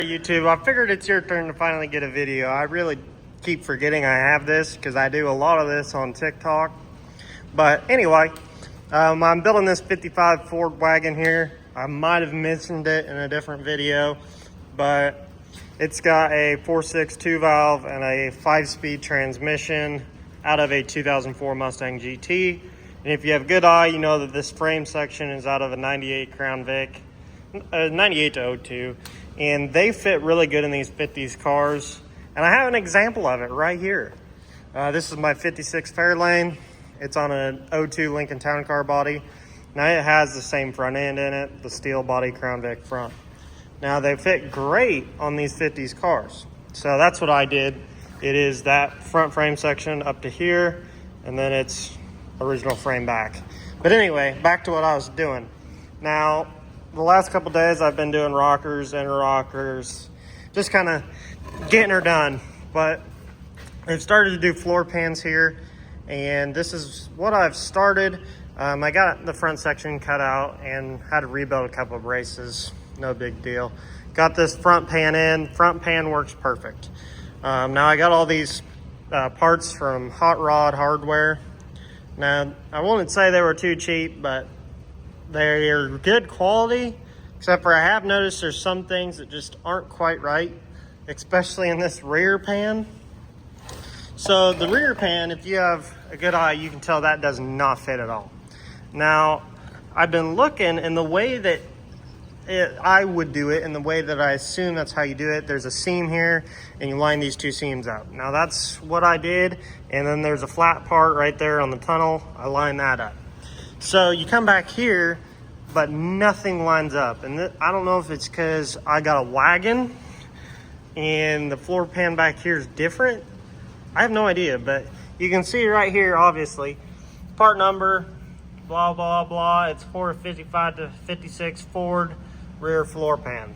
YouTube, I figured it's your turn to finally get a video. I really keep forgetting I have this because I do a lot of this on TikTok. But anyway, I'm building this 55 Ford wagon here. I might have mentioned it in a different video, but it's got a 4.6 2-valve and a 5-speed transmission out of a 2004 Mustang GT. And if you have a good eye, you know that this frame section is out of a 98 Crown Vic, 98 to 02. And they fit really good in these 50s cars. And I have an example of it right here. This is my 56 Fairlane. It's on an 02 Lincoln Town Car body. Now it has the same front end in it, the steel body Crown Vic front. Now they fit great on these 50s cars. So that's what I did. It is that front frame section up to here, and then it's original frame back. But anyway, back to what I was doing. Now, the last couple days I've been doing rockers, inner rockers, just kind of getting her done. But I've started to do floor pans here, and this is what I've started. I got the front section cut out and had to rebuild a couple of braces. No big deal. Got this front pan in. Front pan works perfect. Now I got all these parts from Hot Rod Hardware. Now I wouldn't say they were too cheap, but they're good quality, except for I have noticed there's some things that just aren't quite right, especially in this rear pan. So the rear pan, if you have a good eye, you can tell that does not fit at all. Now I've been looking, and the way that I would do it, and the way that I assume that's how you do it, there's a seam here and you line these two seams up. Now that's what I did, and then there's a flat part right there on the tunnel. I line that up. So you come back here, but nothing lines up. And I don't know if it's because I got a wagon and the floor pan back here is different. I have no idea, but you can see right here, obviously, part number, blah, blah, blah. It's 455 to 56 Ford rear floor pan.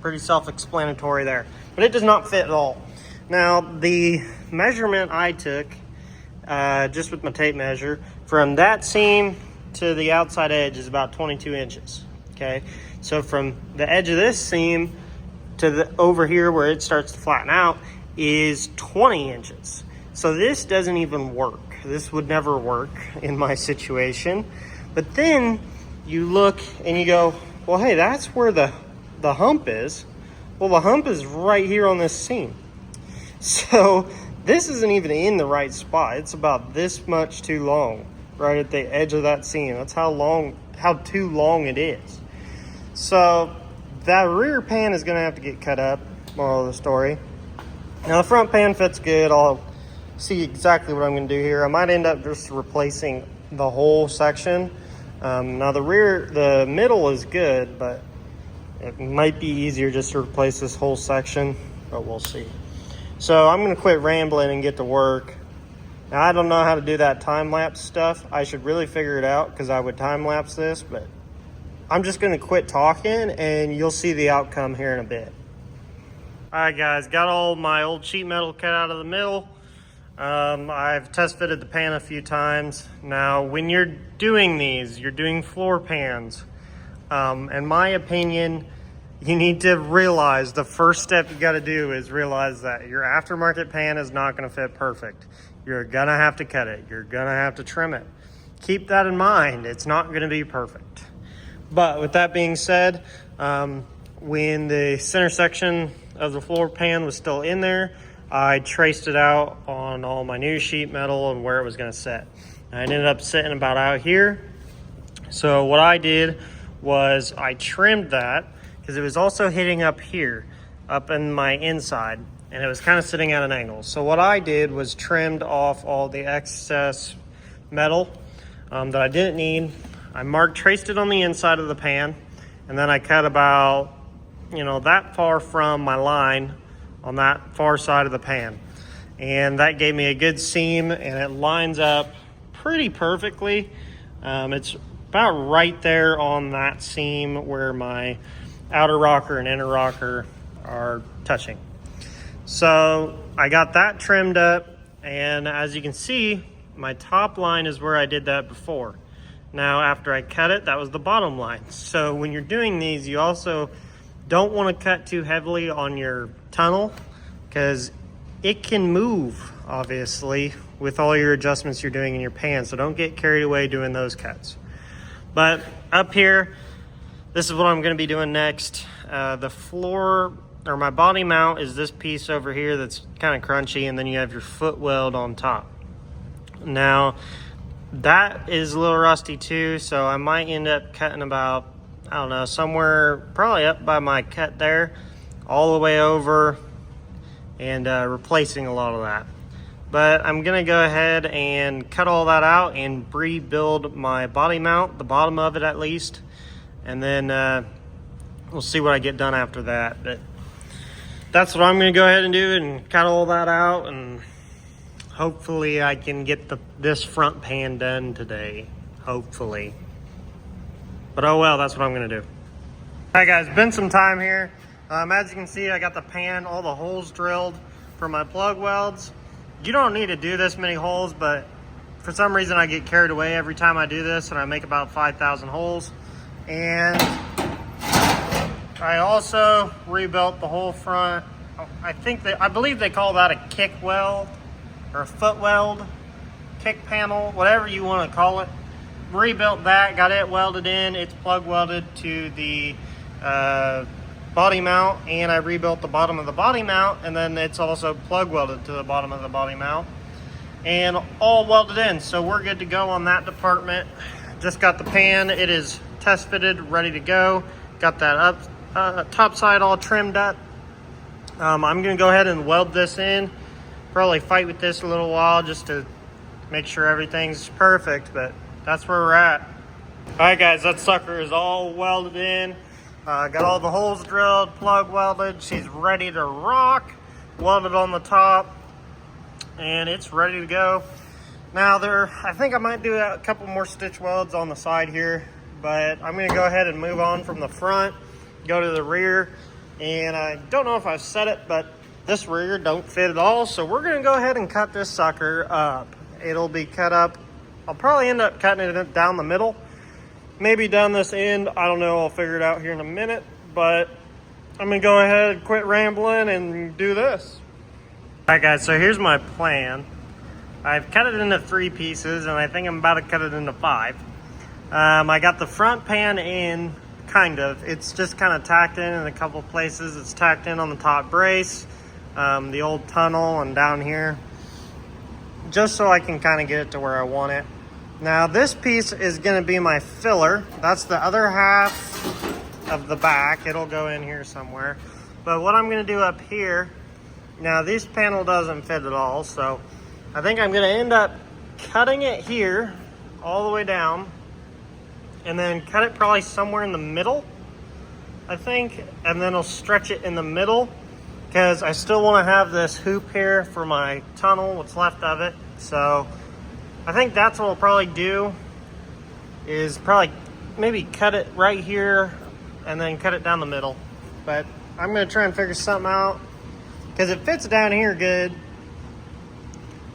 Pretty self-explanatory there, but it does not fit at all. Now, the measurement I took, just with my tape measure, from that seam to the outside edge is about 22 inches, okay? So from the edge of this seam to the over here where it starts to flatten out is 20 inches. So this doesn't even work. This would never work in my situation. But then you look and you go, well, hey, that's where the hump is. Well, the hump is right here on this seam. So this isn't even in the right spot. It's about this much too long, right at the edge of that seam. That's how too long it is. So that rear pan is gonna have to get cut up, moral of the story. Now the front pan fits good. I'll see exactly what I'm gonna do here. I might end up just replacing the whole section. Now the middle is good, but it might be easier just to replace this whole section, but we'll see. So I'm gonna quit rambling and get to work. Now I don't know how to do that time-lapse stuff. I should really figure it out because I would time-lapse this, but I'm just gonna quit talking and you'll see the outcome here in a bit. All right guys, got all my old sheet metal cut out of the middle. I've test fitted the pan a few times. Now, when you're doing these, you're doing floor pans. In my opinion, you need to realize the first step you got to do is realize that your aftermarket pan is not going to fit perfect. You're going to have to cut it. You're going to have to trim it. Keep that in mind. It's not going to be perfect. But with that being said, when the center section of the floor pan was still in there, I traced it out on all my new sheet metal and where it was going to sit. I ended up sitting about out here. So what I did was I trimmed that because it was also hitting up here, up in my inside, and it was kind of sitting at an angle. So what I did was trimmed off all the excess metal that I didn't need. I traced it on the inside of the pan, and then I cut about, that far from my line on that far side of the pan. And that gave me a good seam, and it lines up pretty perfectly. It's about right there on that seam where my outer rocker and inner rocker are touching. So I got that trimmed up, and as you can see, my top line is where I did that before. Now after I cut it, that was the bottom line. So when you're doing these, you also don't want to cut too heavily on your tunnel because it can move, obviously, with all your adjustments you're doing in your pan. So don't get carried away doing those cuts. But up here, this is what I'm going to be doing next. The floor, or my body mount, is this piece over here that's kind of crunchy, and then you have your foot weld on top. Now, that is a little rusty too, so I might end up cutting about, I don't know, somewhere probably up by my cut there, all the way over, and replacing a lot of that. But I'm gonna go ahead and cut all that out and rebuild my body mount, the bottom of it at least, and then we'll see what I get done after that. But that's what I'm gonna go ahead and do, and cut all that out, and hopefully I can get this front pan done today, hopefully. But oh well, that's what I'm gonna do. All right guys, been some time here. As you can see, I got the pan, all the holes drilled for my plug welds. You don't need to do this many holes, but for some reason I get carried away every time I do this, and I make about 5,000 holes. And I also rebuilt the whole front. I believe they call that a kick weld or a foot weld, kick panel, whatever you want to call it. Rebuilt that, got it welded in. It's plug welded to the body mount, and I rebuilt the bottom of the body mount, and then it's also plug welded to the bottom of the body mount, and all welded in. So we're good to go on that department. Just got the pan, it is test fitted, ready to go. Got that top side all trimmed up. I'm gonna go ahead and weld this in. Probably fight with this a little while just to make sure everything's perfect, but that's where we're at. All right guys, that sucker is all welded in. Got all the holes drilled, plug welded. She's ready to rock. Welded on the top, and it's ready to go. Now I think I might do a couple more stitch welds on the side here, but I'm gonna go ahead and move on from the front, go to the rear. And I don't know if I've said it, but this rear don't fit at all. So we're gonna go ahead and cut this sucker up. It'll be cut up. I'll probably end up cutting it down the middle. Maybe down this end, I don't know, I'll figure it out here in a minute, but I'm gonna go ahead, quit rambling, and do this. All right guys, so here's my plan. I've cut it into 3 pieces, and I think I'm about to cut it into 5. I got the front pan in, kind of. It's just kind of tacked in a couple places. It's tacked in on the top brace, the old tunnel, and down here, just so I can kind of get it to where I want it. Now this piece is going to be my filler. That's the other half of the back. It'll go in here somewhere. But what I'm going to do up here, now this panel doesn't fit at all, so I think I'm going to end up cutting it here all the way down, and then cut it probably somewhere in the middle, I think, and then I'll stretch it in the middle, because I still want to have this hoop here for my tunnel, what's left of it. So I think that's what we'll probably do, is probably maybe cut it right here and then cut it down the middle. But I'm going to try and figure something out, because it fits down here good.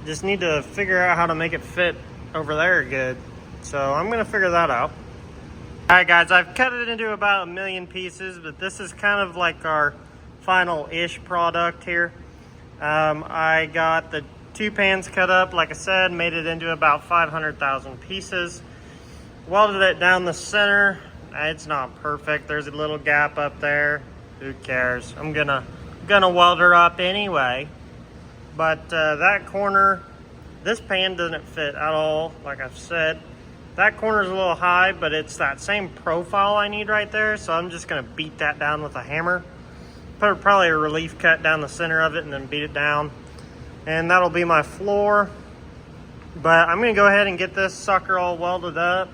Just need to figure out how to make it fit over there good. So I'm going to figure that out. All right guys, I've cut it into about 1 million pieces, but this is kind of like our final-ish product here. I got the 2 pans cut up, like I said, made it into about 500,000 pieces. Welded it down the center. It's not perfect. There's a little gap up there. Who cares? I'm gonna weld her up anyway. But that corner, this pan doesn't fit at all, like I've said. That corner's a little high, but it's that same profile I need right there, so I'm just gonna beat that down with a hammer. Put probably a relief cut down the center of it and then beat it down. And that'll be my floor. But I'm gonna go ahead and get this sucker all welded up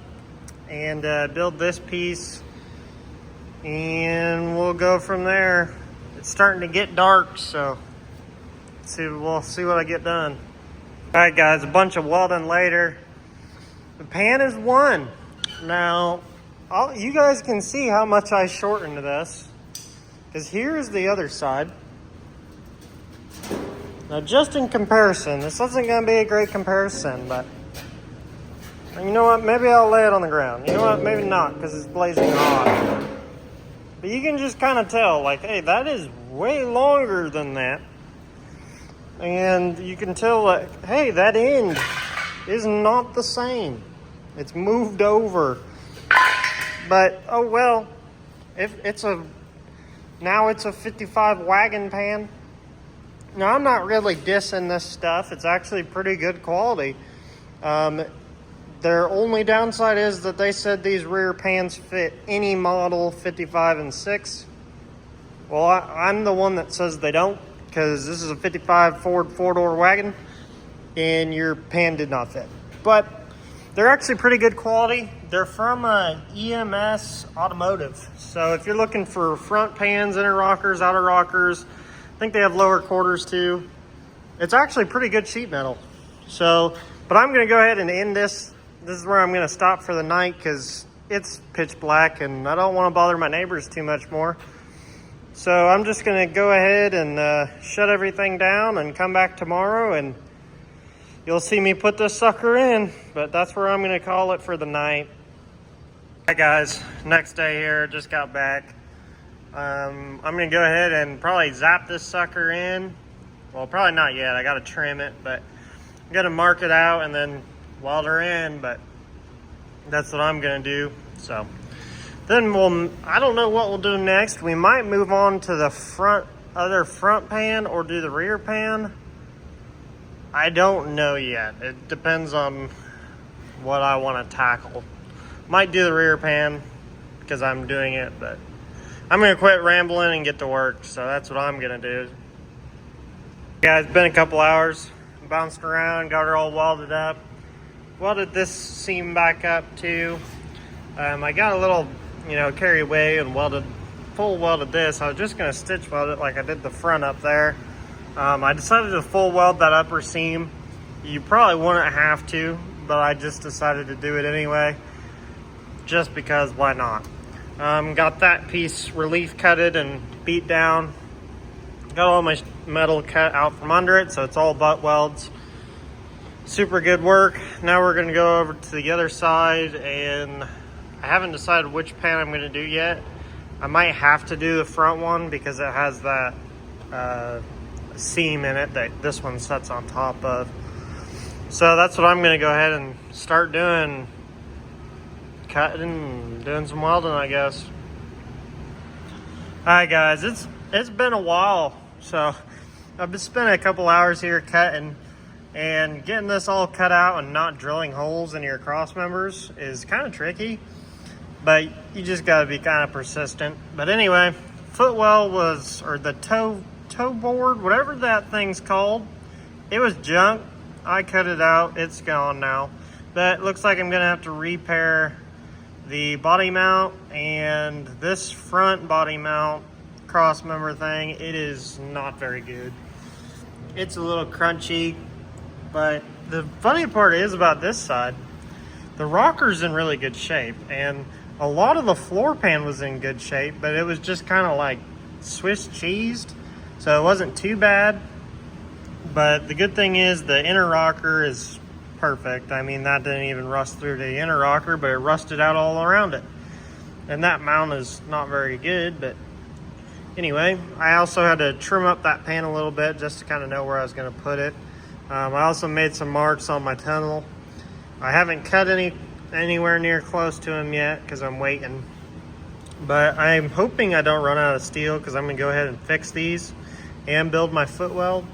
and build this piece, and we'll go from there. It's starting to get dark, so we'll see what I get done. All right guys, a bunch of welding later. The pan is 1. Now, you guys can see how much I shortened this, because here's the other side. Now, just in comparison, this isn't going to be a great comparison, but you know what? Maybe I'll lay it on the ground. You know what? Maybe not, because it's blazing hot. But you can just kind of tell, like, hey, that is way longer than that. And you can tell, like, hey, that end is not the same. It's moved over. But, oh well, if it's now it's a 55 wagon pan. Now, I'm not really dissing this stuff. It's actually pretty good quality. Their only downside is that they said these rear pans fit any model 55 and 6. Well, I'm the one that says they don't, because this is a 55 Ford four-door wagon, and your pan did not fit. But they're actually pretty good quality. They're from EMS Automotive. So if you're looking for front pans, inner rockers, outer rockers, I think they have lower quarters too. It's actually pretty good sheet metal. So, but I'm gonna go ahead and end this. This is where I'm gonna stop for the night because it's pitch black and I don't wanna bother my neighbors too much more. So I'm just gonna go ahead and shut everything down and come back tomorrow, and you'll see me put this sucker in, but that's where I'm gonna call it for the night. Hi guys, next day here, just got back. I'm gonna go ahead and probably zap this sucker in. Well, probably not yet, I gotta trim it, but I'm gonna mark it out and then weld her in, but that's what I'm gonna do. So then I don't know what we'll do next. We might move on to the other front pan or do the rear pan. I don't know yet. It depends on what I want to tackle. Might do the rear pan because I'm doing it, but I'm going to quit rambling and get to work. So that's what I'm going to do. Guys, it's been a couple hours. Bounced around, got her all welded up. Welded this seam back up too. I got a little, carry away and full welded this. I was just going to stitch weld it like I did the front up there. I decided to full weld that upper seam. You probably wouldn't have to, but I just decided to do it anyway, just because why not? Got that piece relief cutted and beat down. Got all my metal cut out from under it, so it's all butt welds. Super good work. Now we're gonna go over to the other side, and I haven't decided which pan I'm gonna do yet. I might have to do the front one because it has that seam in it that this one sits on top of. So that's what I'm going to go ahead and start doing, cutting and doing some welding, I guess. Alright guys, it's been a while, so I've been spending a couple hours here cutting, and getting this all cut out and not drilling holes in your cross members is kind of tricky, but you just got to be kind of persistent. But anyway, footwell or the toe board, whatever that thing's called, it was junk. I cut it out, it's gone now. But it looks like I'm gonna have to repair the body mount and this front body mount cross member thing. It is not very good. It's a little crunchy, but the funny part is about this side, the rocker's in really good shape, and a lot of the floor pan was in good shape, but it was just kind of like Swiss cheesed, so it wasn't too bad. But the good thing is the inner rocker is perfect. I mean, that didn't even rust through the inner rocker, but it rusted out all around it. And that mount is not very good, but anyway, I also had to trim up that pan a little bit just to kind of know where I was going to put it. I also made some marks on my tunnel. I haven't cut anywhere near close to them yet because I'm waiting. But I'm hoping I don't run out of steel because I'm going to go ahead and fix these and build my foot weld.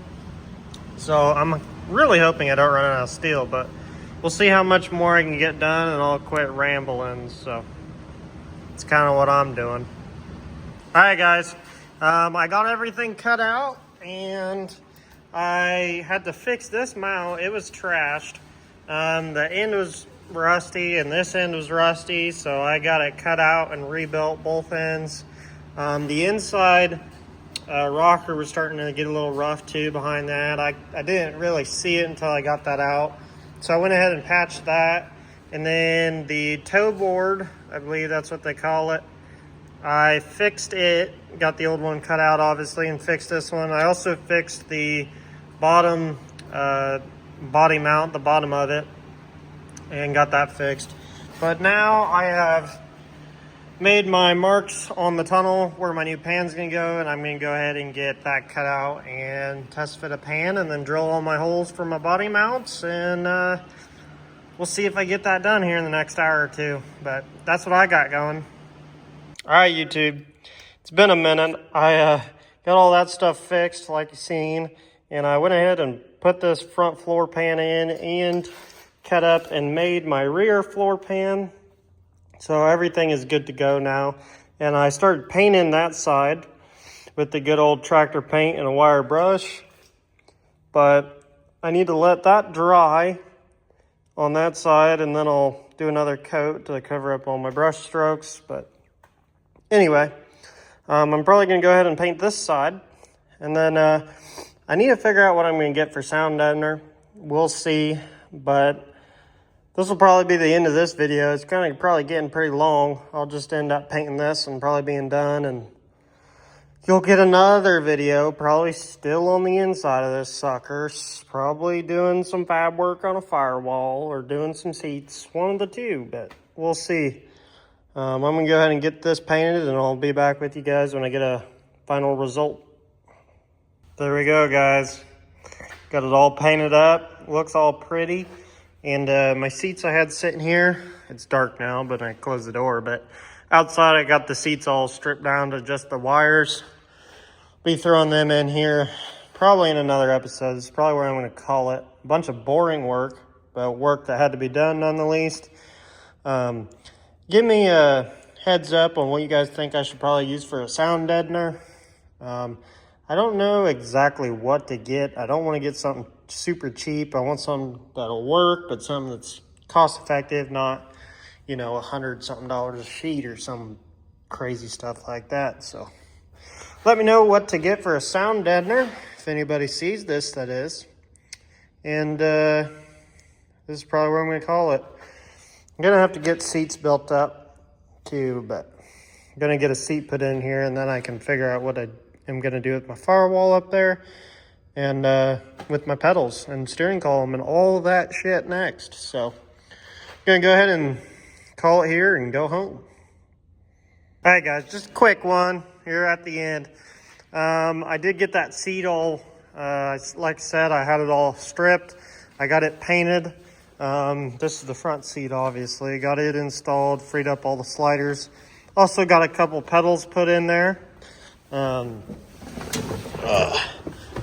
So I'm really hoping I don't run out of steel, but we'll see how much more I can get done and I'll quit rambling. So it's kind of what I'm doing. All right, guys. I got everything cut out and I had to fix this mount. It was trashed. The end was rusty and this end was rusty, so I got it cut out and rebuilt both ends. The inside rocker was starting to get a little rough too behind that. I didn't really see it until I got that out, so I went ahead and patched that. And then the toe board, I believe that's what they call it, I fixed it, got the old one cut out obviously, and fixed this one. I also fixed the bottom body mount, the bottom of it, and got that fixed. But now I have made my marks on the tunnel where my new pan's gonna go, and I'm gonna go ahead and get that cut out and test fit a pan and then drill all my holes for my body mounts, and we'll see if I get that done here in the next hour or two. But that's what I got going. All right, YouTube, it's been a minute. I got all that stuff fixed like you've seen, and I went ahead and put this front floor pan in and cut up and made my rear floor pan. So everything is good to go now. And I started painting that side with the good old tractor paint and a wire brush. But I need to let that dry on that side, and then I'll do another coat to cover up all my brush strokes. But anyway, I'm probably going to go ahead and paint this side. And then I need to figure out what I'm going to get for sound deadener. We'll see. But this will probably be the end of this video. It's kind of probably getting pretty long. I'll just end up painting this and probably being done, and you'll get another video probably still on the inside of this sucker, probably doing some fab work on a firewall or doing some seats, one of the two, but we'll see. I'm gonna go ahead and get this painted, and I'll be back with you guys when I get a final result. There we go, guys. Got it all painted up, looks all pretty. And my seats I had sitting here, it's dark now, but I closed the door. But outside, I got the seats all stripped down to just the wires. Be throwing them in here probably in another episode. This is probably where I'm going to call it. A bunch of boring work, but work that had to be done none the least. Give me a heads up on what you guys think I should probably use for a sound deadener. I don't know exactly what to get. I don't want to get something super cheap. I want something that'll work, but something that's cost effective, not, you know, $100-something a sheet or some crazy stuff like that. So let me know what to get for a sound deadener, if anybody sees this, that is. And this is probably what I'm going to call it. I'm going to have to get seats built up too, but I'm going to get a seat put in here, and then I can figure out what I'm going to do with my firewall up there, and with my pedals and steering column and all that shit next. So I'm going to go ahead and call it here and go home. All right, guys, just a quick one here at the end. I did get that seat all, like I said, I had it all stripped. I got it painted. This is the front seat, obviously. Got it installed, freed up all the sliders. Also got a couple pedals put in there.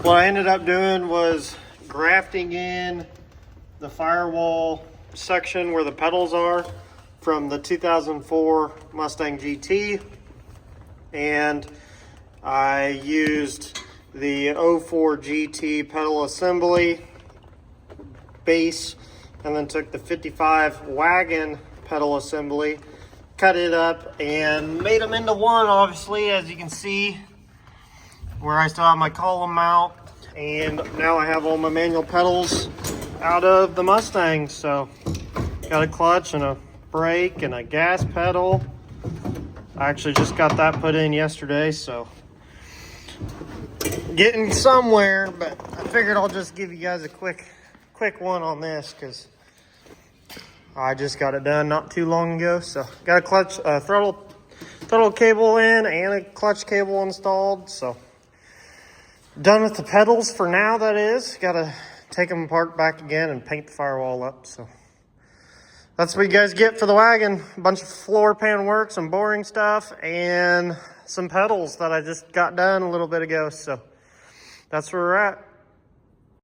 What I ended up doing was grafting in the firewall section where the pedals are from the 2004 Mustang GT, and I used the 04 GT pedal assembly base, and then took the 55 wagon pedal assembly, cut it up, and made them into one, obviously, as you can see, where I still have my column mount, and now I have all my manual pedals out of the Mustang. So got a clutch and a brake and a gas pedal. I actually just got that put in yesterday, so getting somewhere. But I figured I'll just give you guys a quick one on this, because I just got it done not too long ago. So got a clutch, throttle cable in, and a clutch cable installed. So done with the pedals for now, that is. Got to take them apart back again and paint the firewall up. So that's what you guys get for the wagon. A bunch of floor pan work, some boring stuff, and some pedals that I just got done a little bit ago. So that's where we're at.